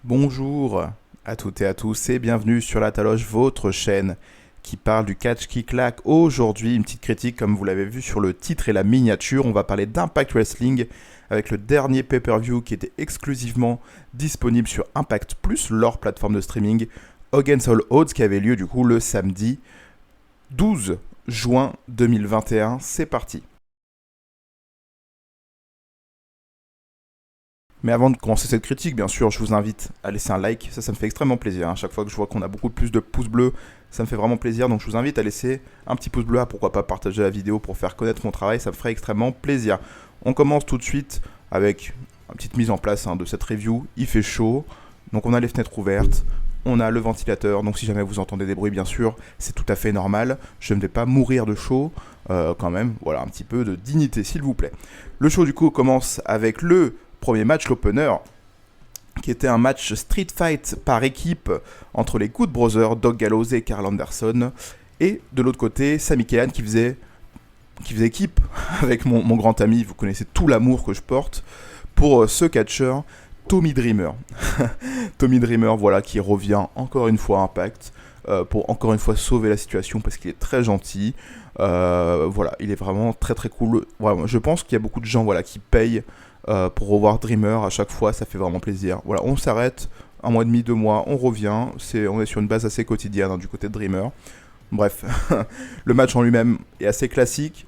Bonjour à toutes et à tous et bienvenue sur La Taloche, votre chaîne qui parle du catch qui claque. Aujourd'hui, une petite critique comme vous l'avez vu sur le titre et la miniature. On va parler d'Impact Wrestling avec le dernier pay-per-view qui était exclusivement disponible sur Impact Plus, leur plateforme de streaming, Against All Odds, qui avait lieu du coup le samedi 12 juin 2021. C'est parti. Mais avant de commencer cette critique, bien sûr, je vous invite à laisser un like. Ça me fait extrêmement plaisir. À chaque fois que je vois qu'on a beaucoup plus de pouces bleus, ça me fait vraiment plaisir. Donc je vous invite à laisser un petit pouce bleu, pourquoi pas partager la vidéo pour faire connaître mon travail. Ça me ferait extrêmement plaisir. On commence tout de suite avec une petite mise en place de cette review. Il fait chaud, donc on a les fenêtres ouvertes. On a le ventilateur, donc si jamais vous entendez des bruits, bien sûr, c'est tout à fait normal. Je ne vais pas mourir de chaud, quand même. Voilà, un petit peu de dignité, s'il vous plaît. Le show, du coup, commence avec le premier match, l'opener, qui était un match street fight par équipe entre les Good Brothers, Doc Gallows et Karl Anderson. Et de l'autre côté, Sami Callihan qui faisait équipe avec mon grand ami, vous connaissez tout l'amour que je porte, pour ce catcheur, Tommy Dreamer. Tommy Dreamer, voilà, qui revient encore une fois à Impact, pour encore une fois sauver la situation parce qu'il est très gentil. Voilà, il est vraiment très très cool. Voilà, je pense qu'il y a beaucoup de gens qui payent pour revoir Dreamer à chaque fois, ça fait vraiment plaisir. Voilà, on s'arrête, un mois et demi, 2 mois, on revient, on est sur une base assez quotidienne du côté de Dreamer. Bref, le match en lui-même est assez classique.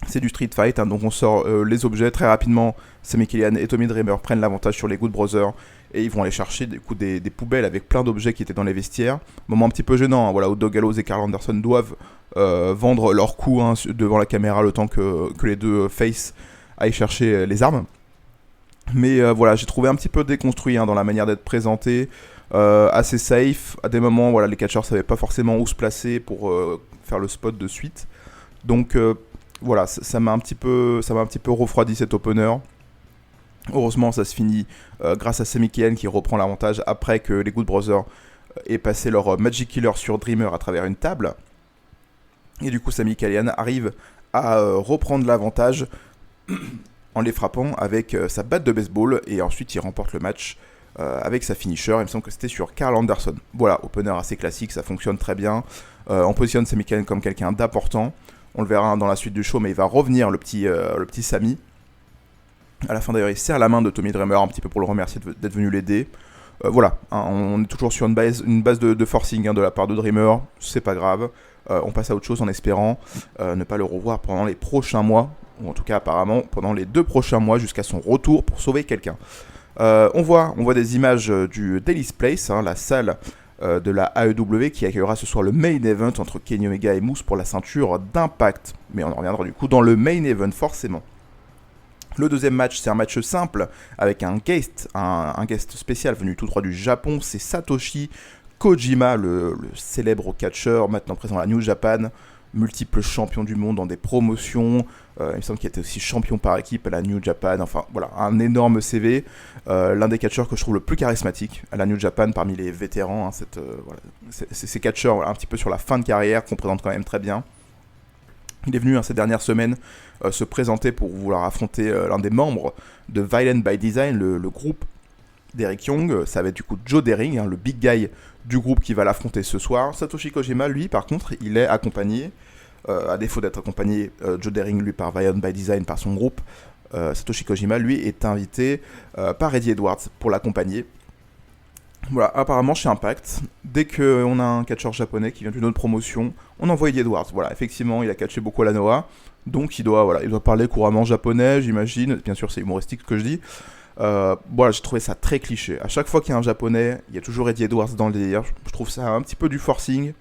C'est du street fight, donc on sort les objets très rapidement. Sami Callihan et Tommy Dreamer prennent l'avantage sur les Good Brothers et ils vont aller chercher des poubelles avec plein d'objets qui étaient dans les vestiaires. Moment un petit peu gênant, où Doc Gallows et Karl Anderson doivent vendre leur coup devant la caméra le temps que les deux face aillent chercher les armes. Mais voilà, j'ai trouvé un petit peu déconstruit dans la manière d'être présenté, assez safe. À des moments, les catcheurs savaient pas forcément où se placer pour faire le spot de suite. Donc voilà, ça m'a un petit peu refroidi cet opener. Heureusement, ça se finit grâce à Sami Callihan qui reprend l'avantage après que les Good Brothers aient passé leur Magic Killer sur Dreamer à travers une table. Et du coup, Sami Callihan arrive à reprendre l'avantage en les frappant avec sa batte de baseball. Et ensuite, il remporte le match avec sa finisher. Il me semble que c'était sur Karl Anderson. Voilà, opener assez classique, ça fonctionne très bien. On positionne Sami Callihan comme quelqu'un d'important. On le verra dans la suite du show, mais il va revenir, le petit Sami. À la fin d'ailleurs, il serre la main de Tommy Dreamer un petit peu pour le remercier d'être venu l'aider. Voilà, on est toujours sur une base de forcing de la part de Dreamer, c'est pas grave. On passe à autre chose en espérant ne pas le revoir pendant les prochains mois, ou en tout cas apparemment pendant les 2 prochains mois jusqu'à son retour pour sauver quelqu'un. On voit des images du Daily's Place, la salle de la AEW qui accueillera ce soir le main event entre Kenny Omega et Moose pour la ceinture d'Impact. Mais on en reviendra du coup dans le main event forcément. Le deuxième match, c'est un match simple avec un guest spécial venu tout droit du Japon. C'est Satoshi Kojima, le célèbre catcheur maintenant présent à la New Japan, multiple champion du monde dans des promotions. Il me semble qu'il était aussi champion par équipe à la New Japan. Enfin voilà, un énorme CV. L'un des catcheurs que je trouve le plus charismatique à la New Japan parmi les vétérans. Ces catcheurs un petit peu sur la fin de carrière qu'on présente quand même très bien. Il est venu ces dernières semaines se présenter pour vouloir affronter l'un des membres de Violent by Design, le groupe d'Eric Young. Ça va être du coup Joe Daring, le big guy du groupe qui va l'affronter ce soir. Satoshi Kojima, lui, par contre, il est accompagné, à défaut d'être accompagné, Joe Daring, lui, par Violent by Design, par son groupe. Satoshi Kojima, lui, est invité par Eddie Edwards pour l'accompagner. Voilà, apparemment chez Impact, dès qu'on a un catcheur japonais qui vient d'une autre promotion, on envoie Eddie Edwards. Voilà, effectivement, il a catché beaucoup à la Noah, donc il doit parler couramment japonais, j'imagine. Bien sûr, c'est humoristique ce que je dis. J'ai trouvé ça très cliché. À chaque fois qu'il y a un japonais, il y a toujours Eddie Edwards dans le délire. Je trouve ça un petit peu du forcing.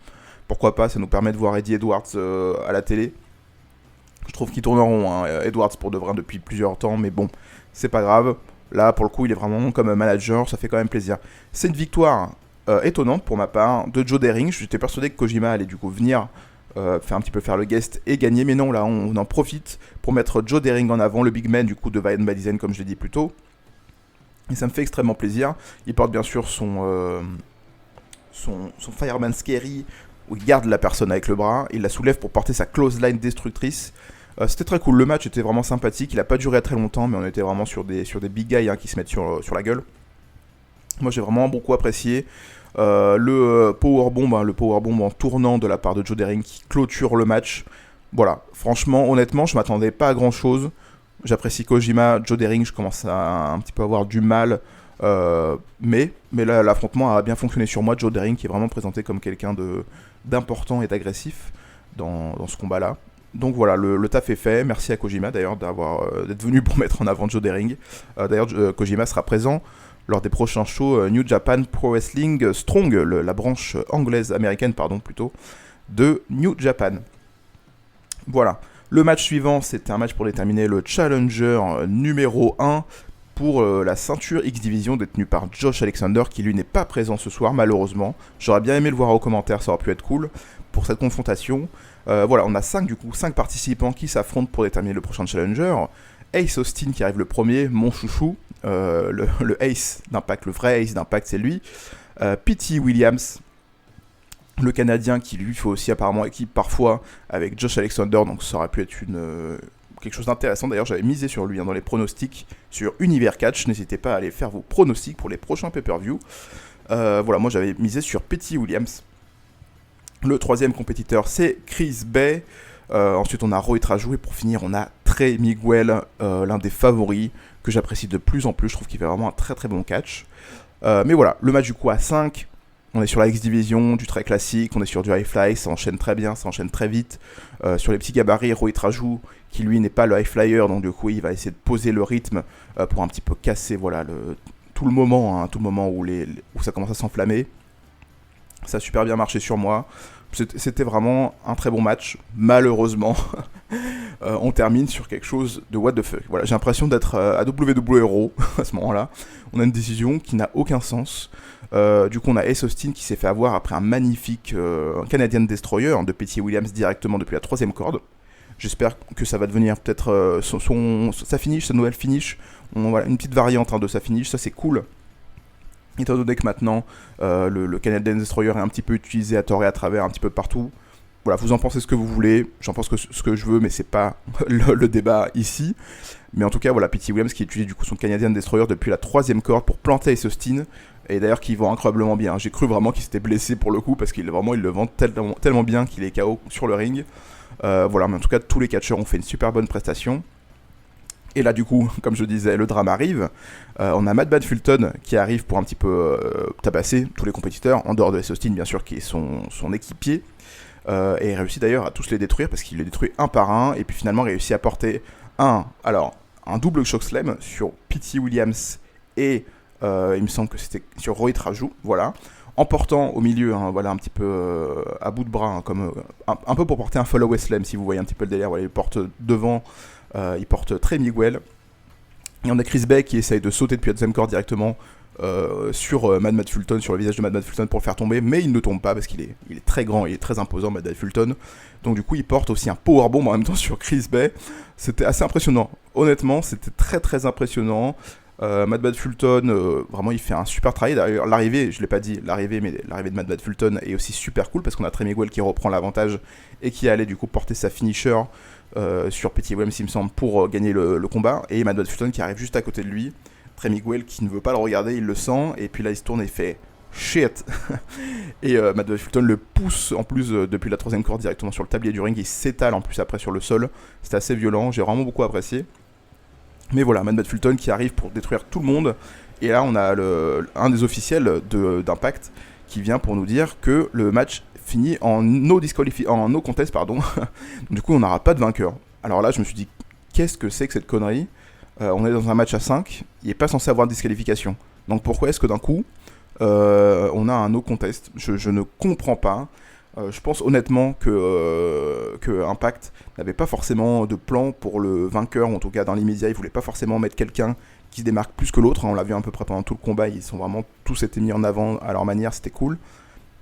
Pourquoi pas, ça nous permet de voir Eddie Edwards à la télé. Je trouve qu'ils tourneront Edwards pour de vrai depuis plusieurs temps, mais bon, c'est pas grave. Là, pour le coup, il est vraiment comme un manager, ça fait quand même plaisir. C'est une victoire étonnante pour ma part de Joe Daring. J'étais persuadé que Kojima allait du coup venir faire le guest et gagner, mais non, là, on en profite pour mettre Joe Daring en avant, le big man du coup de Violent by Design, comme je l'ai dit plus tôt. Et ça me fait extrêmement plaisir. Il porte bien sûr son Fireman Scary, où il garde la personne avec le bras, il la soulève pour porter sa close line destructrice. C'était très cool, le match était vraiment sympathique, il a pas duré très longtemps, mais on était vraiment sur des big guys qui se mettent sur la gueule. Moi j'ai vraiment beaucoup apprécié. Le powerbomb en tournant de la part de Joe Daring qui clôture le match. Voilà, franchement, honnêtement, je m'attendais pas à grand chose. J'apprécie Kojima, Joe Daring, je commence à un petit peu avoir du mal. Mais là, l'affrontement a bien fonctionné sur moi. Joe Daring qui est vraiment présenté comme quelqu'un d'important et d'agressif dans ce combat-là. Donc voilà, le taf est fait. Merci à Kojima d'ailleurs d'être venu pour mettre en avant Joe Daring. D'ailleurs, Kojima sera présent lors des prochains shows New Japan Pro Wrestling Strong, la branche américaine plutôt, de New Japan. Voilà. Le match suivant, c'était un match pour déterminer le challenger numéro 1 pour la ceinture X-Division détenue par Josh Alexander, qui lui n'est pas présent ce soir malheureusement. J'aurais bien aimé le voir aux commentaires, ça aurait pu être cool pour cette confrontation. Voilà, on a 5 participants qui s'affrontent pour déterminer le prochain challenger. Ace Austin qui arrive le premier, mon chouchou, le Ace d'Impact, le vrai Ace d'Impact, c'est lui. P.T. Williams, le Canadien qui lui fait aussi apparemment équipe parfois avec Josh Alexander, donc ça aurait pu être quelque chose d'intéressant. D'ailleurs, j'avais misé sur lui dans les pronostics sur Univers Catch. N'hésitez pas à aller faire vos pronostics pour les prochains pay-per-view. Voilà, moi j'avais misé sur P.T. Williams. Le troisième compétiteur, c'est Chris Bay. Ensuite, on a Roy Trajou. Et pour finir, on a Trey Miguel, l'un des favoris que j'apprécie de plus en plus. Je trouve qu'il fait vraiment un très très bon catch. Mais voilà, le match du coup à 5. On est sur la X-Division, du très classique, on est sur du high fly, ça enchaîne très bien, ça enchaîne très vite. Sur les petits gabarits, Roy Trajou, qui lui n'est pas le high flyer, donc du coup il va essayer de poser le rythme pour un petit peu casser tout le moment où ça commence à s'enflammer. Ça a super bien marché sur moi. C'était vraiment un très bon match. Malheureusement, on termine sur quelque chose de what the fuck. Voilà, j'ai l'impression d'être à WWE Raw à ce moment-là. On a une décision qui n'a aucun sens. Du coup, on a Ace Austin qui s'est fait avoir après un magnifique Canadian Destroyer de P.T. Williams directement depuis la 3ème corde. J'espère que ça va devenir peut-être sa finish, sa nouvelle finish. Voilà, une petite variante de sa finish, ça c'est cool. Étant donné que maintenant, le Canadian Destroyer est un petit peu utilisé à tort et à travers, un petit peu partout. Voilà, vous en pensez ce que vous voulez, j'en pense ce que je veux, mais c'est pas le débat ici. Mais en tout cas, voilà, P.T. Williams qui utilise du coup son Canadian Destroyer depuis la 3ème corde pour planter Ace Austin. Et d'ailleurs, qui vend incroyablement bien. J'ai cru vraiment qu'il s'était blessé pour le coup, parce qu'il le vend tellement bien qu'il est KO sur le ring. Voilà, mais en tout cas, tous les catcheurs ont fait une super bonne prestation. Et là, du coup, comme je disais, le drame arrive. On a Matt Badfulton qui arrive pour un petit peu tabasser tous les compétiteurs, en dehors de Ace Austin, bien sûr, qui est son équipier. Et il réussit d'ailleurs à tous les détruire, parce qu'il les détruit un par un, et puis finalement réussit à porter un double choc slam sur P.T. Williams et il me semble que c'était sur Roy Trajou, voilà, en portant au milieu, voilà, un petit peu à bout de bras, comme un peu pour porter un follow slam, si vous voyez un petit peu le délire. Voilà, il porte devant, il porte Trey Miguel. Et on a Chris Bay qui essaye de sauter depuis la 2ème corde directement sur Matt Fulton, sur le visage de Matt Fulton pour le faire tomber, mais il ne tombe pas parce qu'il est très grand, il est très imposant, Matt Fulton. Donc du coup, il porte aussi un powerbomb en même temps sur Chris Bay. C'était assez impressionnant. Honnêtement, c'était très très impressionnant. Matt Fulton, vraiment il fait un super travail. D'ailleurs, l'arrivée, je l'ai pas dit, l'arrivée de Matt Fulton est aussi super cool parce qu'on a Trey Miguel qui reprend l'avantage et qui allait du coup porter sa finisher sur P.T. Williams, il me semble, pour gagner le combat. Et Matt Fulton qui arrive juste à côté de lui. Trey Miguel qui ne veut pas le regarder, il le sent, et puis là il se tourne et fait shit. Et Matt Fulton le pousse en plus depuis la 3ème corde directement sur le tablier du ring, il s'étale en plus après sur le sol. C'était assez violent, j'ai vraiment beaucoup apprécié. Mais voilà, Matt Fulton qui arrive pour détruire tout le monde. Et là, on a un des officiels d'Impact qui vient pour nous dire que le match finit en no contest, pardon. Du coup, on n'aura pas de vainqueur. Alors là, je me suis dit, qu'est-ce que c'est que cette connerie ? On est dans un match à 5, il n'est pas censé avoir de disqualification. Donc pourquoi est-ce que d'un coup, on a un no contest ? Je ne comprends pas. Je pense honnêtement que Impact n'avait pas forcément de plan pour le vainqueur, ou en tout cas dans l'immédiat, ils voulaient pas forcément mettre quelqu'un qui se démarque plus que l'autre. On l'a vu à peu près pendant tout le combat, ils sont vraiment tous été mis en avant à leur manière, c'était cool.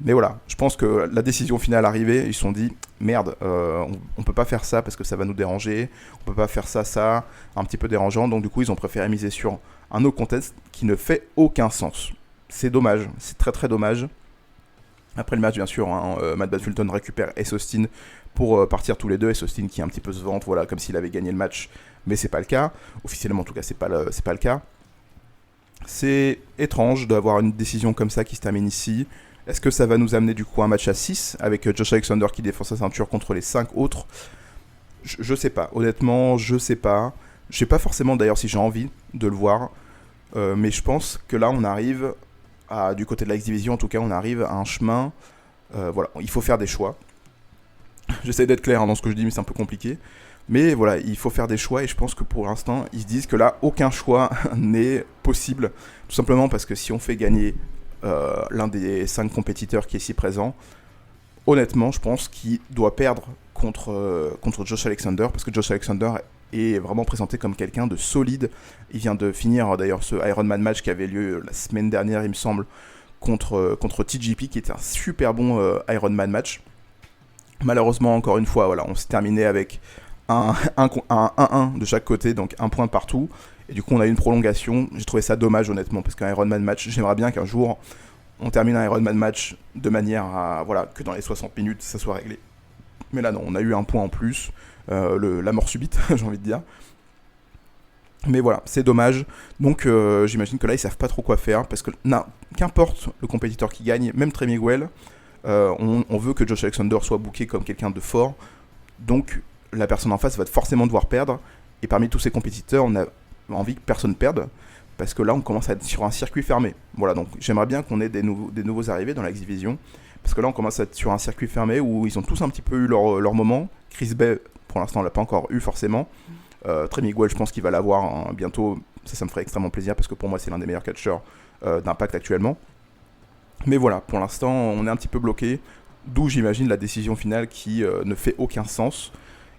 Mais voilà, je pense que la décision finale arrivée, ils se sont dit merde, on peut pas faire ça parce que ça va nous déranger, on peut pas faire ça, un petit peu dérangeant, donc du coup ils ont préféré miser sur un no contest qui ne fait aucun sens. C'est dommage, c'est très très dommage. Après le match, bien sûr, Matt Fulton récupère Ace Austin pour partir tous les deux. Ace Austin qui un petit peu se vante, voilà, comme s'il avait gagné le match, mais c'est pas le cas. Officiellement, en tout cas, c'est pas le cas. C'est étrange d'avoir une décision comme ça qui se termine ici. Est-ce que ça va nous amener du coup à un match à 6 avec Josh Alexander qui défend sa ceinture contre les 5 autres? Je sais pas, honnêtement, je sais pas. Je sais pas forcément d'ailleurs si j'ai envie de le voir, mais je pense que là on arrive du côté de la X-Division en tout cas, on arrive à un chemin. Voilà, il faut faire des choix. J'essaie d'être clair dans ce que je dis, mais c'est un peu compliqué. Mais voilà, il faut faire des choix et je pense que pour l'instant, ils se disent que là, aucun choix n'est possible. Tout simplement parce que si on fait gagner l'un des 5 compétiteurs qui est ici présent, honnêtement, je pense qu'il doit perdre contre Josh Alexander parce que Josh Alexander est vraiment présenté comme quelqu'un de solide. Il vient de finir d'ailleurs ce Ironman match qui avait lieu la semaine dernière, il me semble, contre TJP, qui était un super bon Ironman match. Malheureusement, encore une fois, voilà, on s'est terminé avec un 1-1 de chaque côté, donc un point de partout. Et du coup, on a eu une prolongation. J'ai trouvé ça dommage, honnêtement, parce qu'un Ironman match, j'aimerais bien qu'un jour, on termine un Ironman match de manière à, voilà, que dans les 60 minutes, ça soit réglé. Mais là, non, on a eu un point en plus, la mort subite, j'ai envie de dire. Mais voilà, c'est dommage. Donc, j'imagine que là, ils savent pas trop quoi faire, parce que, qu'importe le compétiteur qui gagne, même Trey Miguel, on veut que Josh Alexander soit booké comme quelqu'un de fort. Donc, la personne en face va forcément devoir perdre. Et parmi tous ces compétiteurs, on a envie que personne perde. Parce que là, on commence à être sur un circuit fermé. Voilà, donc j'aimerais bien qu'on ait des nouveaux arrivés dans la X-Division. Parce que là, on commence à être sur un circuit fermé où ils ont tous un petit peu eu leur moment. Chris Bay, pour l'instant, on l'a pas encore eu forcément. Trey Miguel, je pense qu'il va l'avoir bientôt. Ça me ferait extrêmement plaisir parce que pour moi, c'est l'un des meilleurs catcheurs d'Impact actuellement. Mais voilà, pour l'instant, on est un petit peu bloqué. D'où j'imagine la décision finale qui ne fait aucun sens.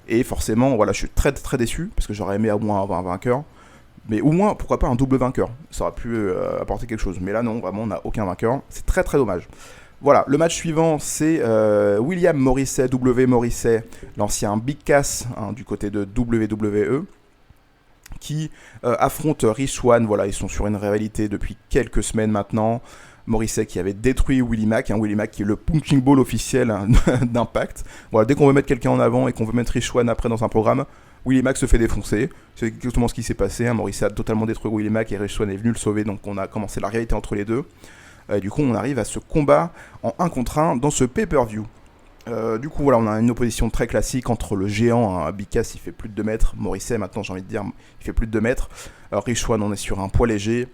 Et forcément, voilà, je suis très très déçu parce que j'aurais aimé au moins avoir un vainqueur. Mais au moins, pourquoi pas un double vainqueur? Ça aurait pu apporter quelque chose. Mais là, non, vraiment, on n'a aucun vainqueur. C'est très très dommage. Voilà, le match suivant, c'est William Morrissey, W. Morrissey, l'ancien Big Cass du côté de WWE, qui affronte Rich Swann. Voilà, ils sont sur une rivalité depuis quelques semaines maintenant. Morrissey qui avait détruit Willie Mack, Willie Mack qui est le punching ball officiel d'Impact. Voilà, dès qu'on veut mettre quelqu'un en avant et qu'on veut mettre Rich Swann après dans un programme, Willie Mack se fait défoncer. C'est exactement ce qui s'est passé. Morrissey a totalement détruit Willie Mack et Rich Swann est venu le sauver, donc on a commencé la rivalité entre les deux. Du coup, on arrive à ce combat en 1 contre 1 dans ce pay-per-view. Du coup, voilà, on a une opposition très classique entre le géant, Big Cass, il fait plus de 2 mètres. Morrissey, maintenant, j'ai envie de dire, il fait plus de 2 mètres. Rich Swann, on est sur un poids léger.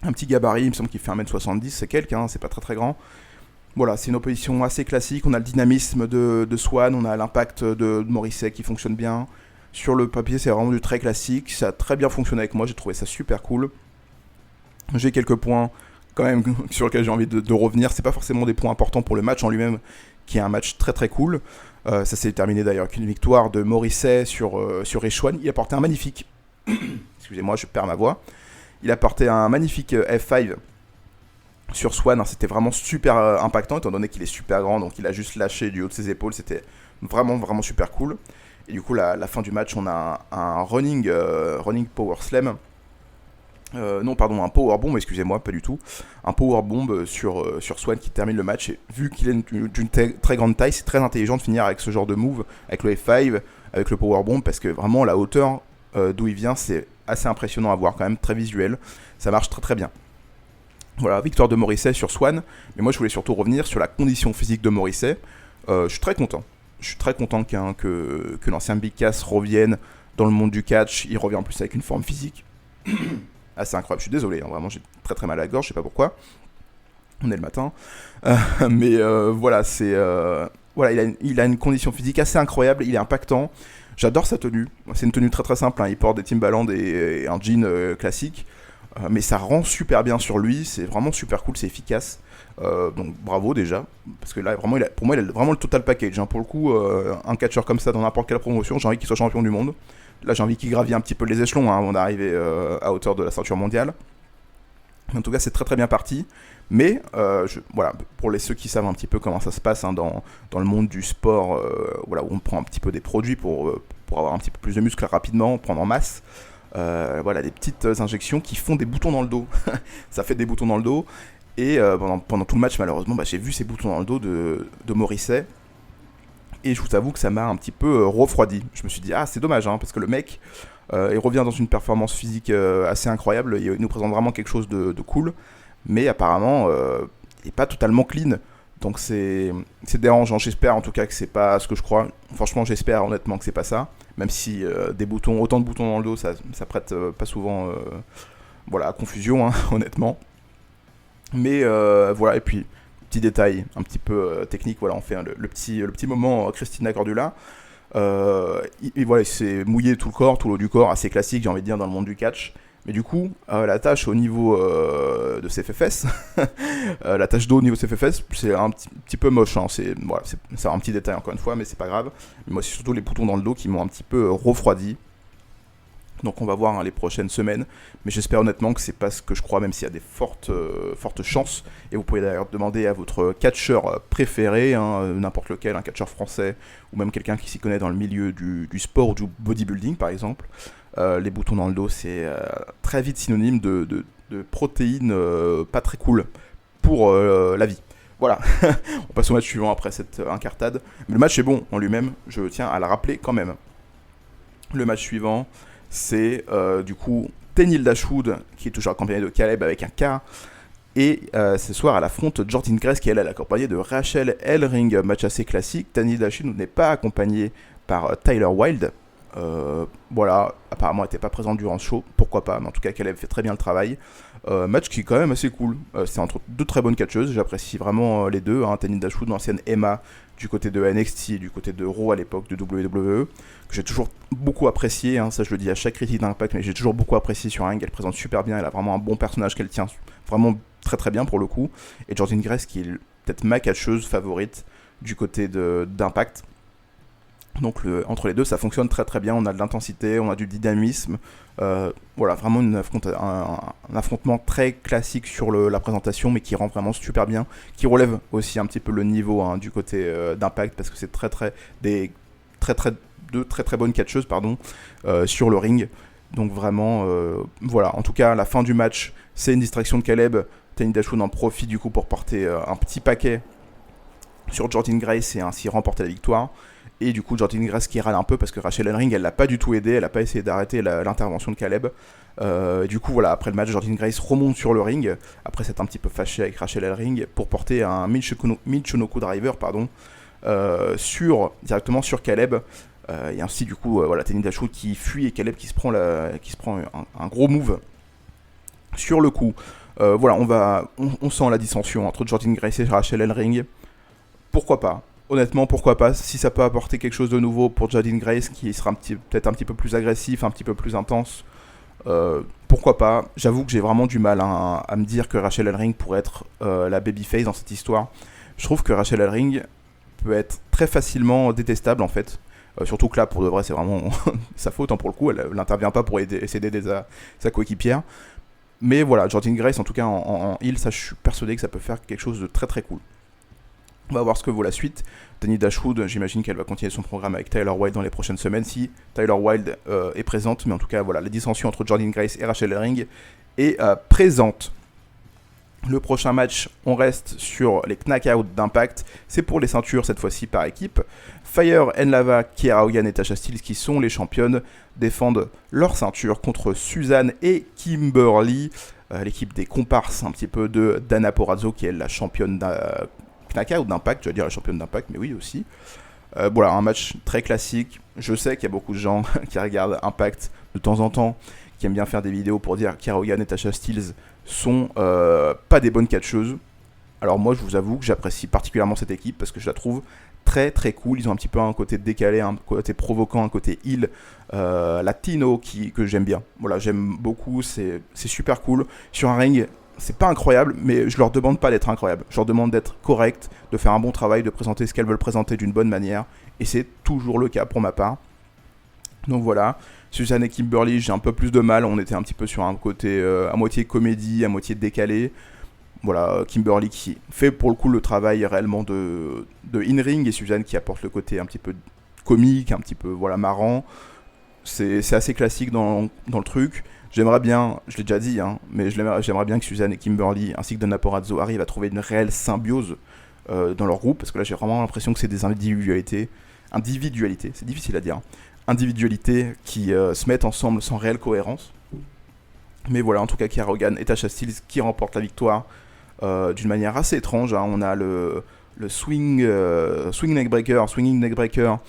Un petit gabarit, il me semble qu'il fait 1m70, c'est quelqu'un, c'est pas très très grand. Voilà, c'est une opposition assez classique. On a le dynamisme de Swann, on a l'impact de Morrissey qui fonctionne bien. Sur le papier, c'est vraiment du très classique. Ça a très bien fonctionné avec moi, j'ai trouvé ça super cool. J'ai quelques points quand même sur lesquels j'ai envie de revenir. C'est pas forcément des points importants pour le match en lui-même, qui est un match très très cool. Ça s'est terminé d'ailleurs avec une victoire de Morrissey sur Rich Swann. Il a porté un magnifique... Excusez-moi, je perds ma voix. Il a porté un magnifique F5 sur Swann. C'était vraiment super impactant, étant donné qu'il est super grand. Donc il a juste lâché du haut de ses épaules. C'était vraiment, vraiment super cool. Et du coup, la fin du match, on a un running power slam. Non, pardon, un power bomb, excusez-moi, pas du tout. Un power bomb sur Swann qui termine le match. Et vu qu'il est d'une très grande taille, c'est très intelligent de finir avec ce genre de move, avec le F5, avec le power bomb, parce que vraiment, la hauteur d'où il vient, c'est assez impressionnant à voir, quand même très visuel. Ça marche très très bien. Voilà, victoire de Morrissey sur Swann. Mais moi, je voulais surtout revenir sur la condition physique de Morrissey. Je suis très content. Je suis très content que l'ancien Big Cass revienne dans le monde du catch. Il revient en plus avec une forme physique assez incroyable. Je suis désolé, vraiment, j'ai très très mal à la gorge, je sais pas pourquoi. On est le matin. Mais voilà, voilà, il a une condition physique assez incroyable. Il est impactant. J'adore sa tenue. C'est une tenue très très simple. Il porte des Timberland et un jean classique. Mais ça rend super bien sur lui. C'est vraiment super cool, c'est efficace. Donc bravo déjà. Parce que là, vraiment, pour moi, il a vraiment le total package. Pour le coup, un catcheur comme ça dans n'importe quelle promotion, j'ai envie qu'il soit champion du monde. Là, j'ai envie qu'il gravisse un petit peu les échelons avant d'arriver à hauteur de la ceinture mondiale. En tout cas, c'est très très bien parti. Mais voilà, pour ceux qui savent un petit peu comment ça se passe dans le monde du sport, voilà, où on prend un petit peu des produits pour avoir un petit peu plus de muscles rapidement, prendre en masse. Voilà, des petites injections qui font des boutons dans le dos. Ça fait des boutons dans le dos. Et pendant tout le match, malheureusement, j'ai vu ces boutons dans le dos de Morrissey. Et je vous avoue que ça m'a un petit peu refroidi. Je me suis dit, c'est dommage, parce que le mec, Il revient dans une performance physique assez incroyable. Il nous présente vraiment quelque chose de cool. Mais apparemment, il n'est pas totalement clean. Donc c'est dérangeant. J'espère en tout cas que c'est pas ce que je crois. Franchement, j'espère honnêtement que c'est pas ça. Même si autant de boutons dans le dos, ça prête pas souvent à confusion, hein, honnêtement. Mais voilà, et puis, petit détail un petit peu technique, voilà, on fait le petit moment Christina Cordula. Voilà, il s'est mouillé tout le corps, tout le haut du corps, assez classique, j'ai envie de dire, dans le monde du catch. Mais du coup, la tâche au niveau de ses fesses, la tâche d'eau au niveau de ses fesses, c'est un petit peu moche. Hein. C'est un petit détail encore une fois, mais c'est pas grave. Mais moi, c'est surtout les boutons dans le dos qui m'ont un petit peu refroidi. Donc on va voir les prochaines semaines, mais j'espère honnêtement que c'est pas ce que je crois, même s'il y a des fortes chances. Et vous pouvez d'ailleurs demander à votre catcheur préféré, hein, n'importe lequel, un catcheur français, ou même quelqu'un qui s'y connaît dans le milieu du sport ou du bodybuilding par exemple. Les boutons dans le dos, c'est très vite synonyme de protéines pas très cool pour la vie. Voilà, on passe au match suivant après cette incartade. Mais le match est bon en lui-même, je tiens à le rappeler quand même. Le match suivant, c'est du coup Tenille Dashwood qui est toujours accompagné de Caleb avec un K. Et ce soir, elle affronte Jordynne Grace qui elle est accompagnée de Rachel Ellering. Match assez classique. Tenille Dashwood n'est pas accompagnée par Tyler Wilde. Voilà, apparemment elle n'était pas présente durant ce show, pourquoi pas, mais en tout cas Caleb fait très bien le travail. Match qui est quand même assez cool. C'est entre deux très bonnes catcheuses, j'apprécie vraiment les deux. Hein. Tenille Dashwood, l'ancienne Emma du côté de NXT et du côté de Raw à l'époque de WWE, que j'ai toujours beaucoup apprécié, hein. Ça je le dis à chaque critique d'Impact, mais j'ai toujours beaucoup apprécié sur un ring. Elle présente super bien, elle a vraiment un bon personnage qu'elle tient vraiment très très bien pour le coup. Et Jordynne Grace qui est peut-être ma catcheuse favorite du côté d'Impact. Donc entre les deux, ça fonctionne très très bien. On a de l'intensité, on a du dynamisme. Voilà, vraiment un affrontement très classique sur la présentation, mais qui rend vraiment super bien, qui relève aussi un petit peu le niveau, hein, du côté d'Impact, parce que c'est deux très très bonnes catcheuses sur le ring. Donc vraiment, voilà. En tout cas, à la fin du match, c'est une distraction de Caleb. Tenille Dashwood en profite du coup pour porter un petit paquet sur Jordynne Grace et ainsi remporter la victoire. Et du coup, Jordynne Grace qui râle un peu parce que Rachel Ellering, elle l'a pas du tout aidé, elle a pas essayé d'arrêter l'intervention de Caleb. Du coup, voilà, après le match, Jordynne Grace remonte sur le ring, après s'être un petit peu fâché avec Rachel Ellering, pour porter un Michinoku Driver, directement sur Caleb. Et ainsi, du coup, voilà, Tenille Dashwood qui fuit et Caleb qui se prend un gros move sur le coup. Voilà, on sent la dissension entre Jordynne Grace et Rachel Ellering. Pourquoi pas? Honnêtement, pourquoi pas? Si ça peut apporter quelque chose de nouveau pour Jordynne Grace, qui sera peut-être un petit peu plus agressif, un petit peu plus intense, pourquoi pas? J'avoue que j'ai vraiment du mal, hein, à me dire que Rachel Ellering pourrait être la babyface dans cette histoire. Je trouve que Rachel Ellering peut être très facilement détestable en fait. Surtout que là, pour de vrai, c'est vraiment sa faute, hein, pour le coup. Elle n'intervient pas pour essayer d'aider sa coéquipière. Mais voilà, Jordynne Grace, en tout cas en heel, ça, je suis persuadé que ça peut faire quelque chose de très très cool. On va voir ce que vaut la suite. Tenille Dashwood, j'imagine qu'elle va continuer son programme avec Tyler Wilde dans les prochaines semaines si Tyler Wilde est présente. Mais en tout cas, voilà, la dissension entre Jordynne Grace et Rachel Ellering est présente. Le prochain match, on reste sur les knockouts d'Impact. C'est pour les ceintures, cette fois-ci par équipe. Fire and Lava, Kiera Hogan et Tasha Steelz, qui sont les championnes, défendent leur ceinture contre Suzanne et Kimberly. L'équipe des comparses un petit peu de Dana Porrazzo, qui est la championne knockout d'Impact, je vais dire la championne d'Impact, mais oui aussi. Voilà, un match très classique. Je sais qu'il y a beaucoup de gens qui regardent Impact de temps en temps, qui aiment bien faire des vidéos pour dire que Kiera Hogan et Tasha Steelz sont pas des bonnes catcheuses. Alors moi, je vous avoue que j'apprécie particulièrement cette équipe parce que je la trouve très très cool. Ils ont un petit peu un côté décalé, un côté provoquant, un côté heel, latino que j'aime bien. Voilà, j'aime beaucoup, c'est super cool. Sur un ring, c'est pas incroyable, mais je leur demande pas d'être incroyable. Je leur demande d'être correct, de faire un bon travail, de présenter ce qu'elles veulent présenter d'une bonne manière. Et c'est toujours le cas pour ma part. Donc voilà, Suzanne et Kimberly, j'ai un peu plus de mal. On était un petit peu sur un côté à moitié comédie, à moitié décalé. Voilà, Kimberly qui fait pour le coup le travail réellement de in-ring et Suzanne qui apporte le côté un petit peu comique, un petit peu marrant. C'est assez classique dans le truc. J'aimerais bien, je l'ai déjà dit, hein, mais j'aimerais bien que Suzanne et Kimberly ainsi que Dana Porrazzo arrivent à trouver une réelle symbiose dans leur groupe, parce que là j'ai vraiment l'impression que c'est des individualités, c'est difficile à dire, individualités qui se mettent ensemble sans réelle cohérence. Mais voilà, en tout cas, Kiera Hogan et Tasha Steelz qui remportent la victoire d'une manière assez étrange. Hein. On a le swinging neckbreaker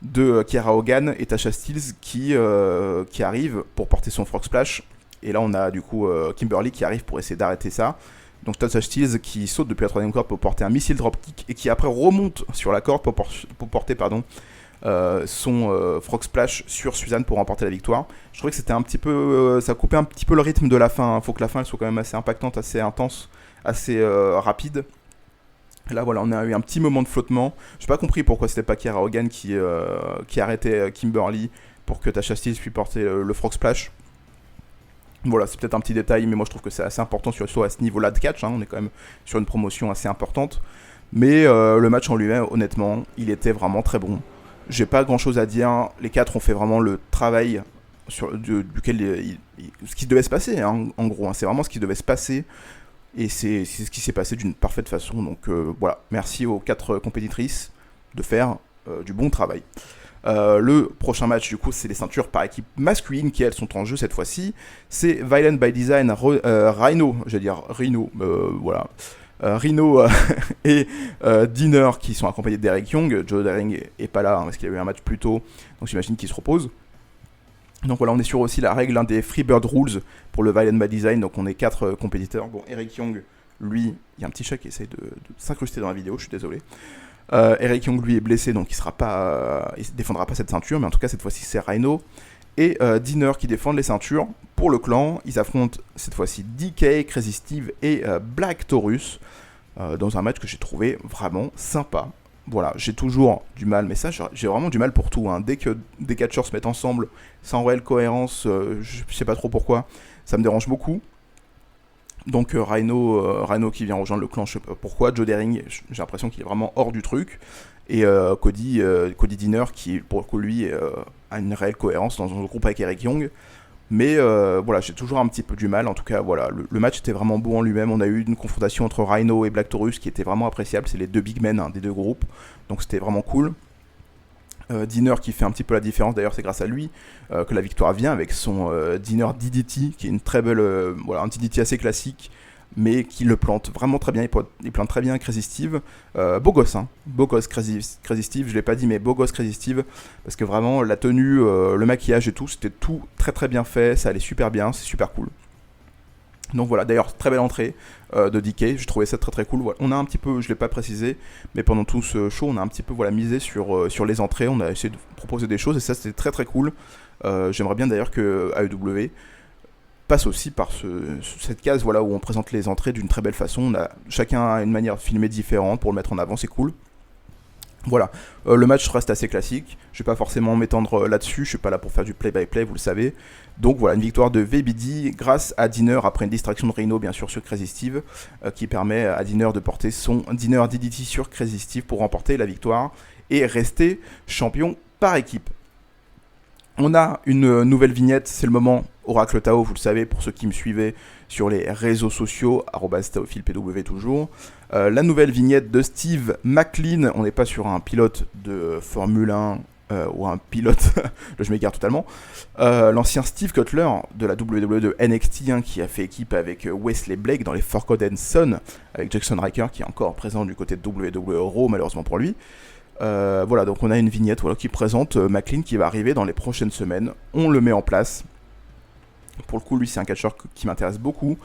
de Kiera Hogan et Tasha Steelz qui arrive pour porter son frog splash. Et là, on a du coup Kimberly qui arrive pour essayer d'arrêter ça. Donc Tasha Steelz qui saute depuis la 3ème corde pour porter un missile dropkick et qui après remonte sur la corde pour porter son frog splash sur Suzanne pour remporter la victoire. Je trouvais que c'était un petit peu, ça coupait un petit peu le rythme de la fin. Hein. Faut que la fin elle soit quand même assez impactante, assez intense, assez rapide. Là voilà, on a eu un petit moment de flottement. J'ai pas compris pourquoi c'était pas Kiera Hogan qui arrêtait Kimberly pour que Tasha Steelz puisse porter le frog splash. Voilà, c'est peut-être un petit détail, mais moi je trouve que c'est assez important, surtout à ce niveau-là de catch. Hein. On est quand même sur une promotion assez importante. Mais le match en lui-même, honnêtement, il était vraiment très bon. J'ai pas grand-chose à dire. Les 4 ont fait vraiment le travail duquel ce qui devait se passer, hein, en gros. Hein. C'est vraiment ce qui devait se passer. Et c'est ce qui s'est passé d'une parfaite façon. Donc voilà, merci aux 4 compétitrices de faire du bon travail. Le prochain match, du coup, c'est les ceintures par équipe masculine qui, elles, sont en jeu cette fois-ci. C'est Violent by Design, Rhino, voilà. Rhino et Dinner qui sont accompagnés d'Eric Young. Joe Daring est pas là hein, parce qu'il y a eu un match plus tôt, donc j'imagine qu'il se repose. Donc voilà, on est sur aussi la règle des Freebird Rules pour le Violent by Design. Donc on est 4 compétiteurs. Bon, Eric Young, lui, il y a un petit chat qui essaie de s'incruster dans la vidéo, je suis désolé. Eric Young, lui, est blessé, donc il défendra pas cette ceinture, mais en tout cas, cette fois-ci, c'est Rhino et Dinner qui défendent les ceintures. Pour le clan, ils affrontent cette fois-ci DK, Crazy Steve et Black Taurus dans un match que j'ai trouvé vraiment sympa. Voilà, j'ai toujours du mal, mais ça, j'ai vraiment du mal pour tout. Hein. Dès que des catcheurs se mettent ensemble sans réelle cohérence, je sais pas trop pourquoi, ça me dérange beaucoup. Donc Rhino qui vient rejoindre le clan, je sais pas pourquoi. Joe Daring, j'ai l'impression qu'il est vraiment hors du truc. Et Cody Dinner qui, pour le coup, lui, a une réelle cohérence dans un groupe avec Eric Young. Mais voilà, j'ai toujours un petit peu du mal. En tout cas, voilà, le match était vraiment beau en lui-même. On a eu une confrontation entre Rhino et Black Taurus qui était vraiment appréciable. C'est les 2 big men des 2 groupes. Donc c'était vraiment cool. Dinner qui fait un petit peu la différence, d'ailleurs c'est grâce à lui que la victoire vient avec son Dinner DDT qui est une très belle, un DDT assez classique mais qui le plante vraiment très bien, il plante très bien Crazy Steve, beau gosse Crazy Steve, je l'ai pas dit mais beau gosse Crazy Steve, parce que vraiment la tenue, le maquillage et tout, c'était tout très très bien fait, ça allait super bien, c'est super cool. Donc voilà, d'ailleurs, très belle entrée de DK, j'ai trouvé ça très très cool. Voilà. On a un petit peu, je ne l'ai pas précisé, mais pendant tout ce show, on a un petit peu misé sur les entrées, on a essayé de proposer des choses, et ça c'était très très cool. J'aimerais bien d'ailleurs que AEW passe aussi par cette case où on présente les entrées d'une très belle façon. Chacun a une manière de filmer différente pour le mettre en avant, c'est cool. Voilà, le match reste assez classique, je vais pas forcément m'étendre là-dessus, je suis pas là pour faire du play-by-play, vous le savez. Donc voilà, une victoire de VBD grâce à Dinner après une distraction de Rhino bien sûr sur Crazy Steve, qui permet à Dinner de porter son Dinner DDT sur Crazy Steve pour remporter la victoire et rester champion par équipe. On a une nouvelle vignette, c'est le moment Oracle Tao, vous le savez, pour ceux qui me suivaient sur les réseaux sociaux, @TaophilPW toujours. La nouvelle vignette de Steve McLean, on n'est pas sur un pilote de Formule 1 ou un pilote, là je m'égare totalement, l'ancien Steve Cutler de la WWE de NXT qui a fait équipe avec Wesley Blake dans les Forgotten Son, avec Jackson Riker qui est encore présent du côté de WWE Raw malheureusement pour lui. Voilà, donc on a une vignette qui présente McLean qui va arriver dans les prochaines semaines. On le met en place. Pour le coup, lui, c'est un catcheur qui m'intéresse beaucoup.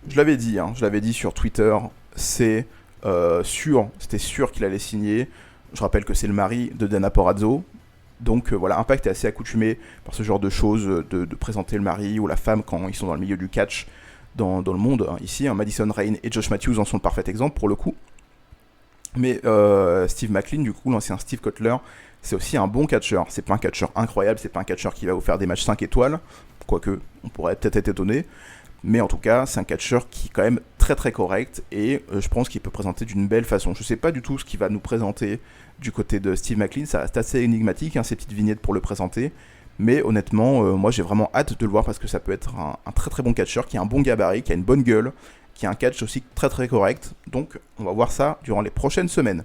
Je l'avais dit sur Twitter, c'était sûr qu'il allait signer. Je rappelle que c'est le mari de Dana Porrazzo. Donc voilà, Impact est assez accoutumé par ce genre de choses, de présenter le mari ou la femme quand ils sont dans le milieu du catch dans le monde. Ici, Madison Rayne et Josh Matthews en sont le parfait exemple pour le coup. Mais Steve McLean, du coup, l'ancien Steve Cutler, c'est aussi un bon catcheur. C'est pas un catcheur incroyable, c'est pas un catcheur qui va vous faire des matchs 5 étoiles, quoique on pourrait peut-être être étonné. Mais en tout cas, c'est un catcheur qui est quand même très très correct et je pense qu'il peut présenter d'une belle façon. Je sais pas du tout ce qu'il va nous présenter du côté de Steve McLean, ça reste assez énigmatique, ces petites vignettes pour le présenter. Mais honnêtement, moi j'ai vraiment hâte de le voir parce que ça peut être un très très bon catcheur qui a un bon gabarit, qui a une bonne gueule, qui a un catch aussi très très correct. Donc on va voir ça durant les prochaines semaines.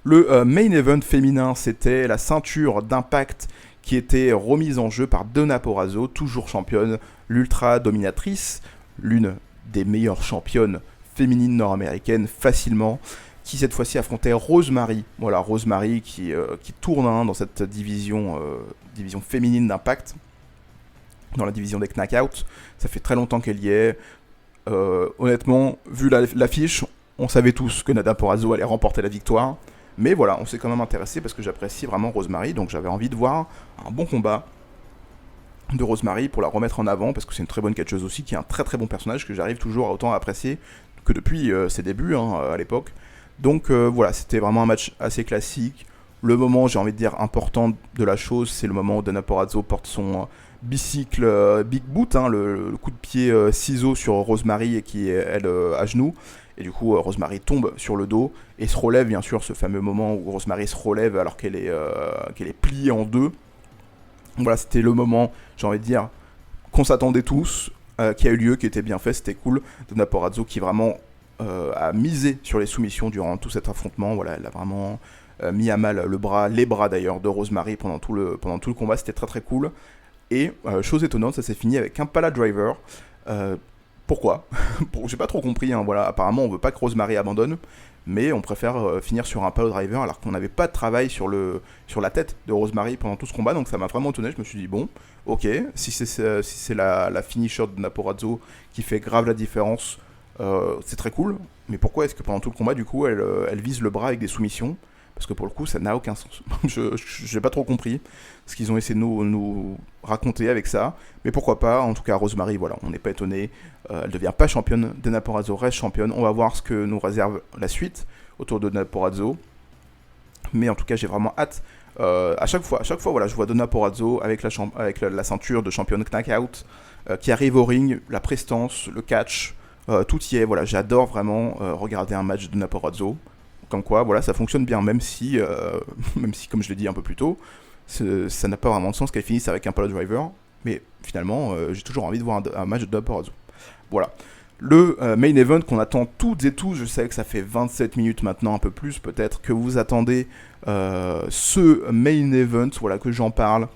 Le main event féminin, c'était la ceinture d'Impact qui était remise en jeu par Deonna Purrazzo, toujours championne, l'ultra dominatrice, l'une des meilleures championnes féminines nord-américaines facilement, qui cette fois-ci affrontait Rosemary. Voilà, Rosemary qui tourne dans cette division féminine d'Impact, dans la division des Knockouts. Ça fait très longtemps qu'elle y est. Honnêtement, vu l'affiche, on savait tous que Deonna Purrazzo allait remporter la victoire. Mais voilà, on s'est quand même intéressé parce que j'apprécie vraiment Rosemary, donc j'avais envie de voir un bon combat de Rosemary pour la remettre en avant, parce que c'est une très bonne catcheuse aussi, qui est un très très bon personnage que j'arrive toujours à autant apprécier que depuis ses débuts à l'époque. Donc voilà, c'était vraiment un match assez classique. Le moment, j'ai envie de dire, important de la chose, c'est le moment où Deonna Purrazzo porte son bicycle Big Boot, le coup de pied ciseau sur Rosemary et qui est elle à genoux. Et du coup, Rosemary tombe sur le dos et se relève, bien sûr, ce fameux moment où Rosemary se relève alors qu'elle est pliée en deux. Voilà, c'était le moment, j'ai envie de dire, qu'on s'attendait tous, qui a eu lieu, qui était bien fait, c'était cool. Deonna Purrazzo qui vraiment a misé sur les soumissions durant tout cet affrontement. Voilà, elle a vraiment mis à mal les bras d'ailleurs de Rosemary pendant tout le combat, c'était très très cool. Et chose étonnante, ça s'est fini avec un Pala Driver. Pourquoi J'ai pas trop compris, voilà. Apparemment on veut pas que Rosemary abandonne, mais on préfère finir sur un Pala Driver alors qu'on n'avait pas de travail sur la tête de Rosemary pendant tout ce combat, donc ça m'a vraiment étonné. Je me suis dit bon, ok, si c'est la finisher de Deonna Purrazzo qui fait grave la différence, c'est très cool, mais pourquoi est-ce que pendant tout le combat du coup elle vise le bras avec des soumissions? Parce que pour le coup, ça n'a aucun sens. Je n'ai pas trop compris ce qu'ils ont essayé de nous raconter avec ça. Mais pourquoi pas, en tout cas, Rosemary, voilà, on n'est pas étonné. Elle ne devient pas championne. Deonna Purrazzo reste championne. On va voir ce que nous réserve la suite autour de Deonna Purrazzo. Mais en tout cas, j'ai vraiment hâte. À chaque fois, voilà, je vois Deonna Purrazzo avec la ceinture de championne Knockout qui arrive au ring, la prestance, le catch, tout y est. Voilà, j'adore vraiment regarder un match de Deonna Purrazzo. Comme quoi, voilà, ça fonctionne bien, même si, comme je l'ai dit un peu plus tôt, ça n'a pas vraiment de sens qu'elle finisse avec un Pala Driver, mais finalement, j'ai toujours envie de voir un match de Deonna Purrazzo. Voilà. Le main event qu'on attend toutes et tous, je sais que ça fait 27 minutes maintenant, un peu plus peut-être, que vous attendez ce main event, voilà, que j'en parle.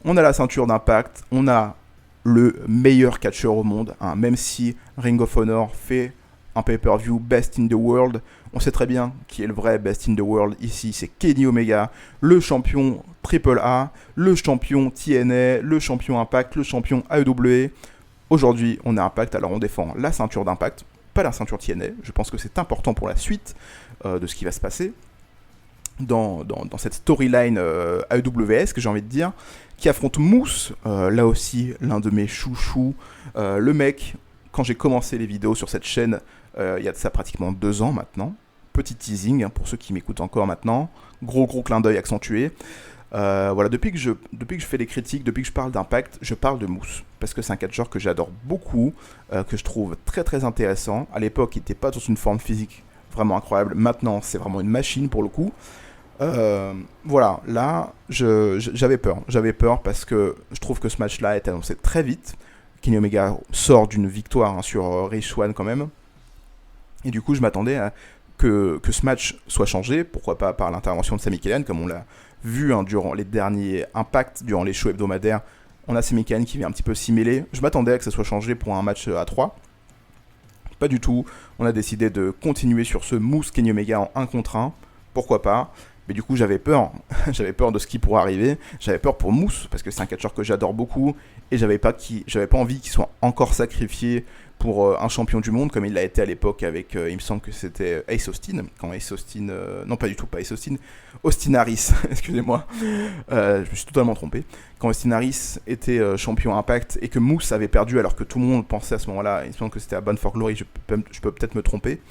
On a la ceinture d'Impact, on a le meilleur catcheur au monde, même si Ring of Honor fait un pay-per-view Best in the World, on sait très bien qui est le vrai Best in the World ici, c'est Kenny Omega, le champion AAA, le champion TNA, le champion Impact, le champion AEW. Aujourd'hui, on est Impact, alors on défend la ceinture d'Impact, pas la ceinture TNA. Je pense que c'est important pour la suite de ce qui va se passer dans cette storyline AEWS, que j'ai envie de dire, qui affronte Moose, là aussi l'un de mes chouchous, le mec, quand j'ai commencé les vidéos sur cette chaîne, il y a de ça pratiquement 2 ans maintenant. Petit teasing pour ceux qui m'écoutent encore maintenant. Gros clin d'œil accentué. Voilà, depuis que je fais des critiques, depuis que je parle d'Impact, je parle de Moose. Parce que c'est un catcheur que j'adore beaucoup, que je trouve très très intéressant. À l'époque, il n'était pas dans une forme physique vraiment incroyable. Maintenant, c'est vraiment une machine pour le coup. Voilà, là, j'avais peur. J'avais peur parce que je trouve que ce match-là est annoncé très vite. Kenny Omega sort d'une victoire sur Rich Swann quand même. Et du coup, je m'attendais à que ce match soit changé, pourquoi pas par l'intervention de Sami Callihan, comme on l'a vu durant les derniers impacts, durant les shows hebdomadaires. On a Sami Callihan qui vient un petit peu s'y mêler. Je m'attendais à que ça soit changé pour un match à 3. Pas du tout. On a décidé de continuer sur ce Moose Kenny Omega en 1 contre 1. Pourquoi pas? Mais du coup, j'avais peur. J'avais peur de ce qui pourrait arriver. J'avais peur pour Moose, parce que c'est un catcheur que j'adore beaucoup. Et j'avais pas envie qu'il soit encore sacrifié pour un champion du monde, comme il l'a été à l'époque avec, il me semble que c'était Ace Austin. Quand Ace Austin... non, pas du tout, pas Ace Austin. Austin Harris, excusez-moi. Je me suis totalement trompé. Quand Austin Harris était champion Impact et que Moose avait perdu alors que tout le monde pensait à ce moment-là, il me semble que c'était à Bound for Glory, je peux peut-être me tromper.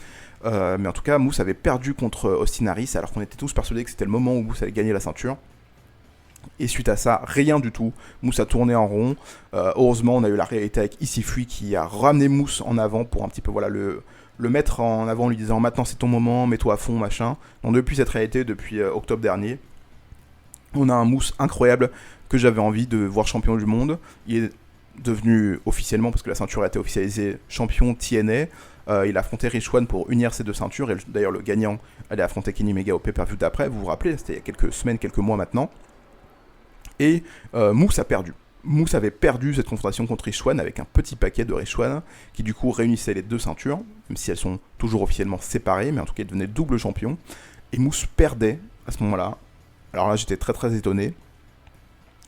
Mais en tout cas, Moose avait perdu contre Austin Harris alors qu'on était tous persuadés que c'était le moment où Moose allait gagner la ceinture. Et suite à ça, rien du tout. Moose a tourné en rond. Heureusement, on a eu la réalité avec Isifui qui a ramené Moose en avant pour un petit peu le mettre en avant en lui disant maintenant c'est ton moment, mets-toi à fond, machin. Donc depuis cette réalité, depuis octobre dernier, on a un Moose incroyable que j'avais envie de voir champion du monde. Il est devenu officiellement, parce que la ceinture a été officialisée, champion TNA. Il a affronté Rich Swann pour unir ces deux ceintures, et d'ailleurs le gagnant allait affronter Kenny Omega au pay-per-view d'après, vous vous rappelez, c'était il y a quelques semaines, quelques mois maintenant. Et Moose a perdu. Moose avait perdu cette confrontation contre Rich Swann avec un petit paquet de Rich Swann qui du coup réunissait les deux ceintures, même si elles sont toujours officiellement séparées, mais en tout cas il devenait double champion. Et Moose perdait à ce moment-là. Alors là j'étais très très étonné.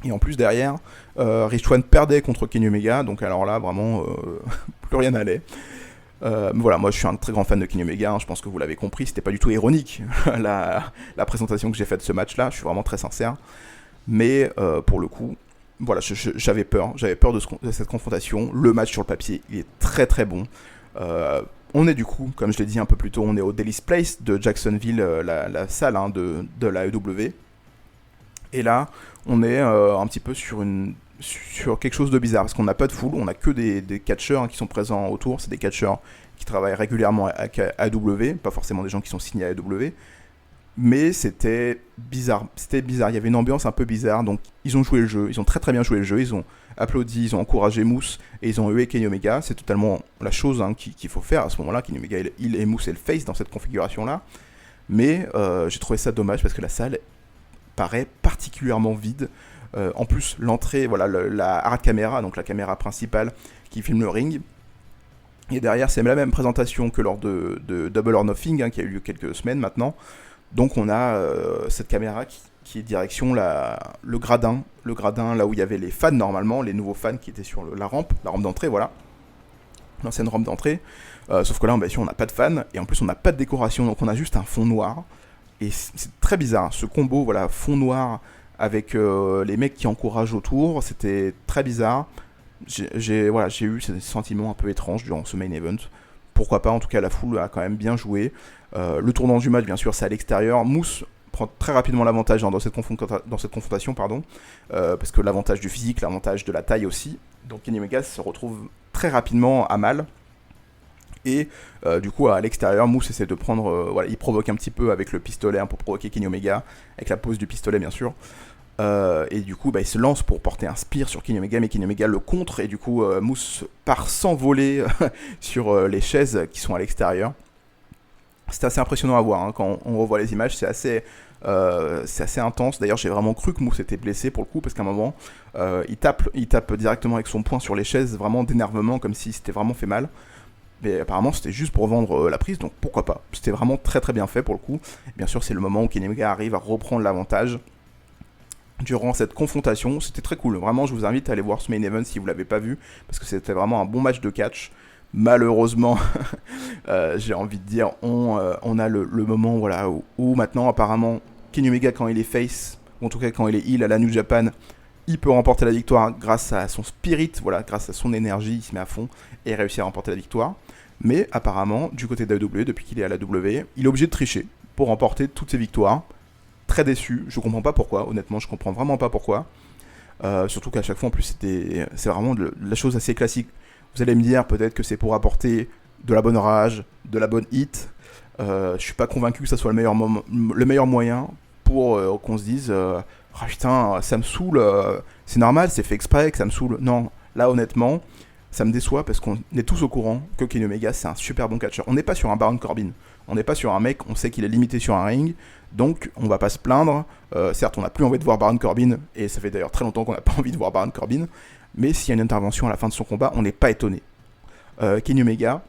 Et en plus derrière, Rich Swann perdait contre Kenny Omega, donc alors là vraiment plus rien n'allait. Mais voilà, moi je suis un très grand fan de Kenny Omega, je pense que vous l'avez compris, c'était pas du tout ironique la présentation que j'ai faite de ce match-là, je suis vraiment très sincère. Mais pour le coup, voilà, j'avais peur de cette confrontation. Le match sur le papier, il est très très bon. On est du coup, comme je l'ai dit un peu plus tôt, on est au Daily's Place de Jacksonville, la salle de la AEW. Et là, on est un petit peu sur quelque chose de bizarre, parce qu'on n'a pas de foule, on n'a que des catcheurs qui sont présents autour, c'est des catcheurs qui travaillent régulièrement avec AEW, pas forcément des gens qui sont signés à AEW, mais c'était bizarre, il y avait une ambiance un peu bizarre, donc ils ont joué le jeu, ils ont très très bien joué le jeu, ils ont applaudi, ils ont encouragé Moose, et ils ont hué Kenny Omega, c'est totalement la chose qu'il faut faire à ce moment-là. Kenny Omega, il est Moose et le face dans cette configuration-là, mais j'ai trouvé ça dommage, parce que la salle paraît particulièrement vide. En plus, l'entrée, voilà, la hard camera, donc la caméra principale qui filme le ring. Et derrière, c'est la même présentation que lors de Double or Nothing, qui a eu lieu quelques semaines maintenant. Donc on a cette caméra qui est direction le gradin là où il y avait les fans normalement, les nouveaux fans qui étaient sur la rampe d'entrée, voilà. L'ancienne rampe d'entrée. Sauf que là, bien sûr, on n'a pas de fans, et en plus on n'a pas de décoration, donc on a juste un fond noir. Et c'est très bizarre, ce combo, voilà, fond noir avec les mecs qui encouragent autour, c'était très bizarre. J'ai eu ce sentiment un peu étrange durant ce main event. Pourquoi pas, en tout cas la foule a quand même bien joué. Le tournant du match, bien sûr, c'est à l'extérieur. Moose prend très rapidement l'avantage dans cette confrontation, parce que l'avantage du physique, l'avantage de la taille aussi. Donc Kenny Omega se retrouve très rapidement à mal. Et du coup à l'extérieur, Moose essaie de prendre, il provoque un petit peu avec le pistolet pour provoquer Kenny Omega, avec la pose du pistolet bien sûr. Et du coup il se lance pour porter un spear sur Kenny Omega, mais Kenny Omega le contre, et du coup Moose part s'envoler sur les chaises qui sont à l'extérieur. C'est assez impressionnant à voir, quand on revoit les images, c'est assez intense. D'ailleurs j'ai vraiment cru que Moose était blessé pour le coup, parce qu'à un moment il tape directement avec son poing sur les chaises, vraiment d'énervement, comme si c'était vraiment fait mal. Mais apparemment c'était juste pour vendre la prise, donc pourquoi pas. C'était vraiment très très bien fait pour le coup. Et bien sûr c'est le moment où Kenny Omega arrive à reprendre l'avantage durant cette confrontation. C'était très cool, vraiment je vous invite à aller voir ce main event si vous l'avez pas vu, parce que c'était vraiment un bon match de catch. Malheureusement, j'ai envie de dire, on a le moment où maintenant apparemment Kenny Omega, quand il est face, ou en tout cas quand il est heel à la New Japan, il peut remporter la victoire grâce à son spirit, grâce à son énergie, il se met à fond et réussit à remporter la victoire. Mais apparemment, du côté de l'AEW, depuis qu'il est à la W, il est obligé de tricher pour remporter toutes ses victoires. Très déçu, je comprends pas pourquoi, honnêtement, je comprends vraiment pas pourquoi. Surtout qu'à chaque fois, en plus, c'est vraiment de la chose assez classique. Vous allez me dire peut-être que c'est pour apporter de la bonne rage, de la bonne hit. Je suis pas convaincu que ça soit le meilleur moyen pour qu'on se dise ah putain, ça me saoule, c'est normal, c'est fait exprès que ça me saoule. Non, là honnêtement, ça me déçoit, parce qu'on est tous au courant que Kenny Omega c'est un super bon catcheur. On n'est pas sur un Baron Corbin, on n'est pas sur un mec, on sait qu'il est limité sur un ring, donc on va pas se plaindre. Certes, on n'a plus envie de voir Baron Corbin, et ça fait d'ailleurs très longtemps qu'on n'a pas envie de voir Baron Corbin, mais s'il y a une intervention à la fin de son combat, on n'est pas étonné. Kenny Omega,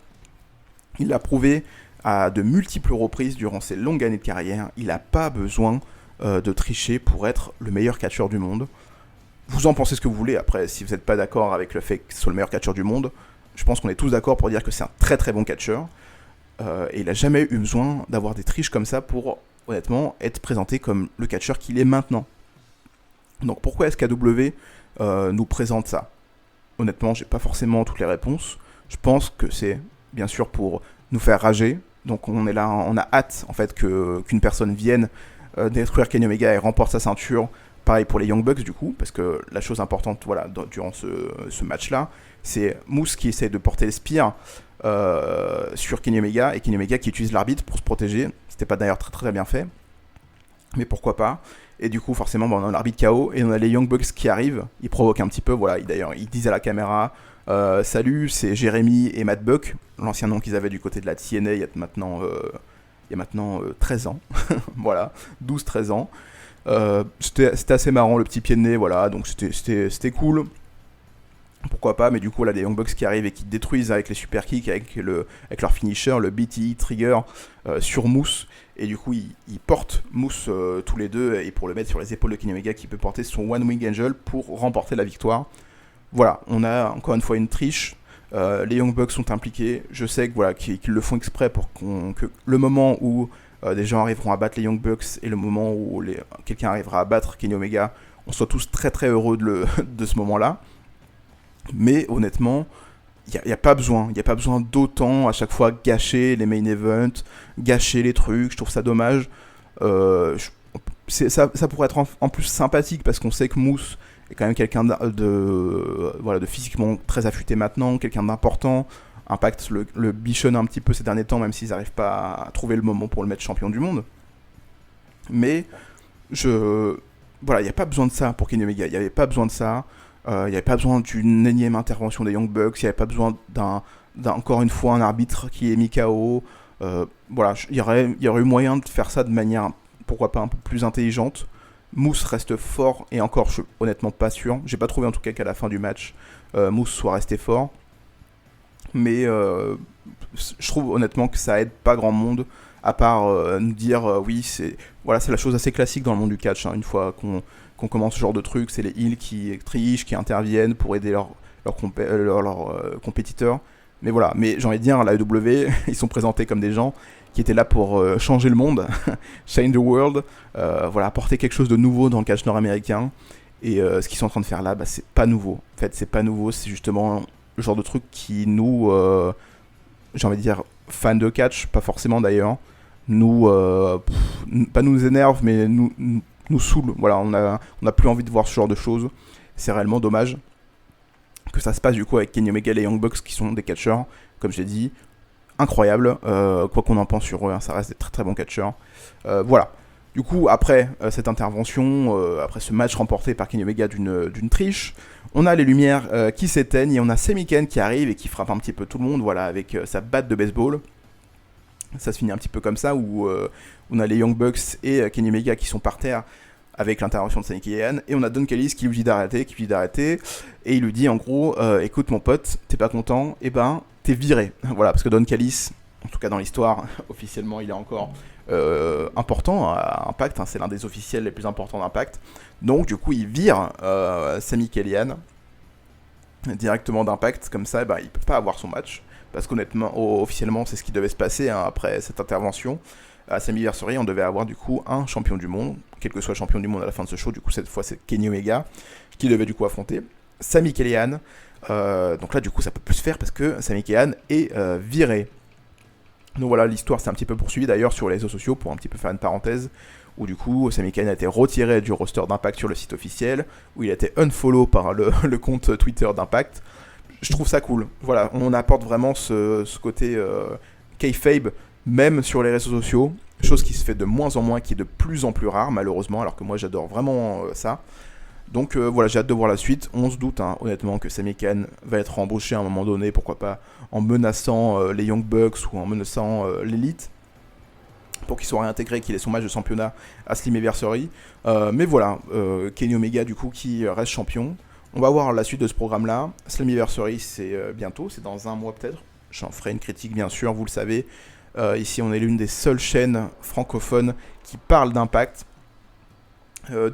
il l'a prouvé à de multiples reprises durant ses longues années de carrière, il n'a pas besoin de tricher pour être le meilleur catcheur du monde. Vous en pensez ce que vous voulez, après, si vous n'êtes pas d'accord avec le fait que ce soit le meilleur catcheur du monde, je pense qu'on est tous d'accord pour dire que c'est un très très bon catcheur, et il n'a jamais eu besoin d'avoir des triches comme ça pour, honnêtement, être présenté comme le catcheur qu'il est maintenant. Donc pourquoi est-ce qu'AW nous présente ça ? Honnêtement, j'ai pas forcément toutes les réponses. Je pense que c'est, bien sûr, pour nous faire rager. Donc on est là, on a hâte, en fait, qu'une personne vienne détruire Kenny Omega et remporte sa ceinture. Pareil pour les Young Bucks du coup, parce que la chose importante durant ce match-là, c'est Moose qui essaie de porter le spear sur Kenny Omega, et Kenny Omega qui utilise l'arbitre pour se protéger. C'était pas d'ailleurs très très bien fait, mais pourquoi pas. Et du coup, forcément, on a l'arbitre KO et on a les Young Bucks qui arrivent. Ils provoquent un petit peu, voilà. D'ailleurs, ils disent à la caméra salut, c'est Jérémy et Matt Buck, l'ancien nom qu'ils avaient du côté de la TNA il y a maintenant 13 ans. Voilà, 12-13 ans. C'était assez marrant, le petit pied de nez, voilà. Donc c'était cool. Pourquoi pas, mais du coup, là, des Young Bucks qui arrivent et qui détruisent avec les super kicks, avec leur finisher, le BTE Trigger sur Moose. Et du coup, ils portent Moose tous les deux, et pour le mettre sur les épaules de Kenny Omega, qui peut porter son One Wing Angel pour remporter la victoire. Voilà, on a encore une fois une triche. Les Young Bucks sont impliqués. Je sais que, voilà, qu'ils le font exprès pour que le moment où des gens arriveront à battre les Young Bucks et le moment où quelqu'un arrivera à battre Kenny Omega, on soit tous très très heureux de ce moment-là. Mais honnêtement, il n'y a pas besoin. Il n'y a pas besoin d'autant à chaque fois gâcher les main events, gâcher les trucs. Je trouve ça dommage. Ça pourrait être en plus sympathique parce qu'on sait que Moose est quand même quelqu'un de physiquement très affûté maintenant, quelqu'un d'important. Impact le bichonne un petit peu ces derniers temps, même s'ils n'arrivent pas à trouver le moment pour le mettre champion du monde. Mais voilà, il n'y a pas besoin de ça pour Kenny Omega. Il n'y avait pas besoin de ça. Il n'y avait pas besoin d'une énième intervention des Young Bucks. Il n'y avait pas besoin encore une fois un arbitre qui est mis KO. Voilà, il y aurait eu moyen de faire ça de manière, pourquoi pas, un peu plus intelligente. Moose reste fort, et encore, je suis honnêtement pas sûr. J'ai pas trouvé en tout cas qu'à la fin du match, Moose soit resté fort. Mais je trouve honnêtement que ça aide pas grand monde, à part nous dire oui, c'est la chose assez classique dans le monde du catch. Une fois qu'on commence ce genre de truc, c'est les heels qui trichent, qui interviennent pour aider leurs compétiteurs. Mais voilà, mais j'ai envie de dire, la AEW, ils sont présentés comme des gens qui étaient là pour changer le monde, change the world, apporter quelque chose de nouveau dans le catch nord-américain. Et ce qu'ils sont en train de faire là, c'est pas nouveau. En fait, c'est pas nouveau, c'est justement le genre de truc qui nous, j'ai envie de dire, fans de catch, pas forcément d'ailleurs, pas nous énerve, mais nous saoule. Voilà, on a plus envie de voir ce genre de choses. C'est réellement dommage que ça se passe du coup avec Kenny Omega et les Young Bucks, qui sont des catcheurs, comme j'ai dit, incroyables. Quoi qu'on en pense sur eux, ça reste des très très bons catcheurs. Voilà. Du coup, après cette intervention, après ce match remporté par Kenny Omega d'une triche, on a les lumières qui s'éteignent et on a Sami Zayn qui arrive et qui frappe un petit peu tout le monde, voilà, avec sa batte de baseball. Ça se finit un petit peu comme ça, où on a les Young Bucks et Kenny Omega qui sont par terre avec l'intervention de Sami Zayn, et on a Don Callis qui lui dit d'arrêter, et il lui dit en gros, écoute mon pote, t'es pas content, et ben t'es viré. Voilà, parce que Don Callis, en tout cas dans l'histoire, officiellement il est encore important à Impact, c'est l'un des officiels les plus importants d'Impact. Donc du coup il vire Sami Zayn directement d'Impact, comme ça il peut pas avoir son match, parce qu'honnêtement, officiellement c'est ce qui devait se passer après cette intervention. À Slammiversary, on devait avoir du coup un champion du monde, quel que soit le champion du monde à la fin de ce show. Du coup cette fois c'est Kenny Omega qui devait du coup affronter Sami Zayn. Donc là du coup ça peut plus se faire parce que Sami Zayn est viré. Donc voilà, l'histoire s'est un petit peu poursuivie d'ailleurs sur les réseaux sociaux, pour un petit peu faire une parenthèse, où du coup Sami Zayn a été retiré du roster d'Impact sur le site officiel, où il a été unfollow par le compte Twitter d'Impact. Je trouve ça cool. Voilà, on apporte vraiment ce côté kayfabe même sur les réseaux sociaux, chose qui se fait de moins en moins, qui est de plus en plus rare malheureusement, alors que moi j'adore vraiment ça. Donc voilà, j'ai hâte de voir la suite. On se doute honnêtement que Sami Zayn va être embauché à un moment donné, pourquoi pas en menaçant les Young Bucks ou en menaçant l'Elite, pour qu'il soit réintégré, qu'il ait son match de championnat à Slammiversary. Mais voilà, Kenny Omega du coup qui reste champion. On va voir la suite de ce programme-là. Slammiversary, c'est bientôt, c'est dans un mois peut-être. J'en ferai une critique bien sûr, vous le savez. Ici on est l'une des seules chaînes francophones qui parlent d'Impact.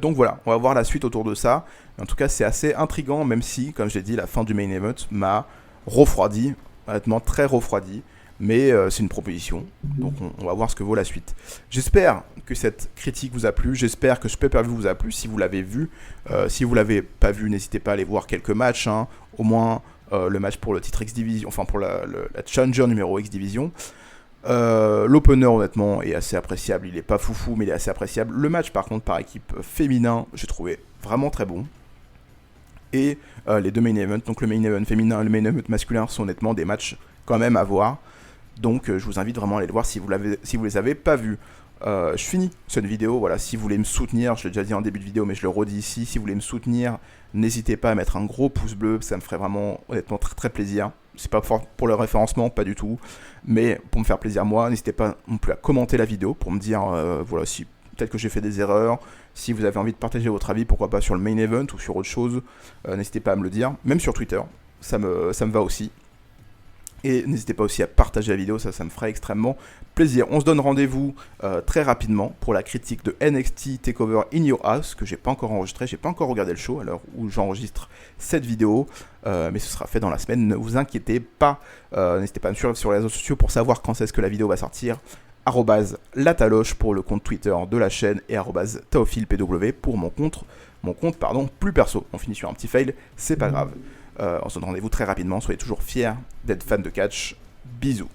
Donc voilà, on va voir la suite autour de ça. En tout cas c'est assez intriguant, même si, comme je l'ai dit, la fin du main event m'a refroidi, honnêtement très refroidi. Mais c'est une proposition, donc on va voir ce que vaut la suite. J'espère que cette critique vous a plu, j'espère que ce pay-per-view vous a plu, si vous l'avez vu. Si vous l'avez pas vu, n'hésitez pas à aller voir quelques matchs, au moins le match pour le titre X-Division, enfin pour la Challenger numéro X-Division. L'opener honnêtement est assez appréciable, il est pas foufou mais il est assez appréciable. Le match par contre par équipe féminin, j'ai trouvé vraiment très bon. Et les deux main events, donc le main event féminin et le main event masculin, sont honnêtement des matchs quand même à voir. Donc je vous invite vraiment à aller le voir si vous les avez pas vus. Je finis cette vidéo. Voilà, si vous voulez me soutenir, je l'ai déjà dit en début de vidéo, mais je le redis ici, si vous voulez me soutenir, n'hésitez pas à mettre un gros pouce bleu, ça me ferait vraiment honnêtement très très plaisir. C'est pas pour le référencement, pas du tout, mais pour me faire plaisir moi, n'hésitez pas non plus à commenter la vidéo pour me dire voilà, si peut-être que j'ai fait des erreurs, si vous avez envie de partager votre avis, pourquoi pas sur le main event ou sur autre chose, n'hésitez pas à me le dire, même sur Twitter, ça me va aussi. Et n'hésitez pas aussi à partager la vidéo, ça me ferait extrêmement plaisir. On se donne rendez-vous très rapidement pour la critique de NXT TakeOver In Your House, que j'ai pas encore enregistré, j'ai pas encore regardé le show à l'heure où j'enregistre cette vidéo, mais ce sera fait dans la semaine, ne vous inquiétez pas. N'hésitez pas à me suivre sur les réseaux sociaux pour savoir quand est-ce que la vidéo va sortir. @lataloche pour le compte Twitter de la chaîne et @taofilpw pour mon compte plus perso. On finit sur un petit fail, c'est pas grave. On se donne rendez-vous très rapidement, soyez toujours fiers d'être fan de catch. Bisous.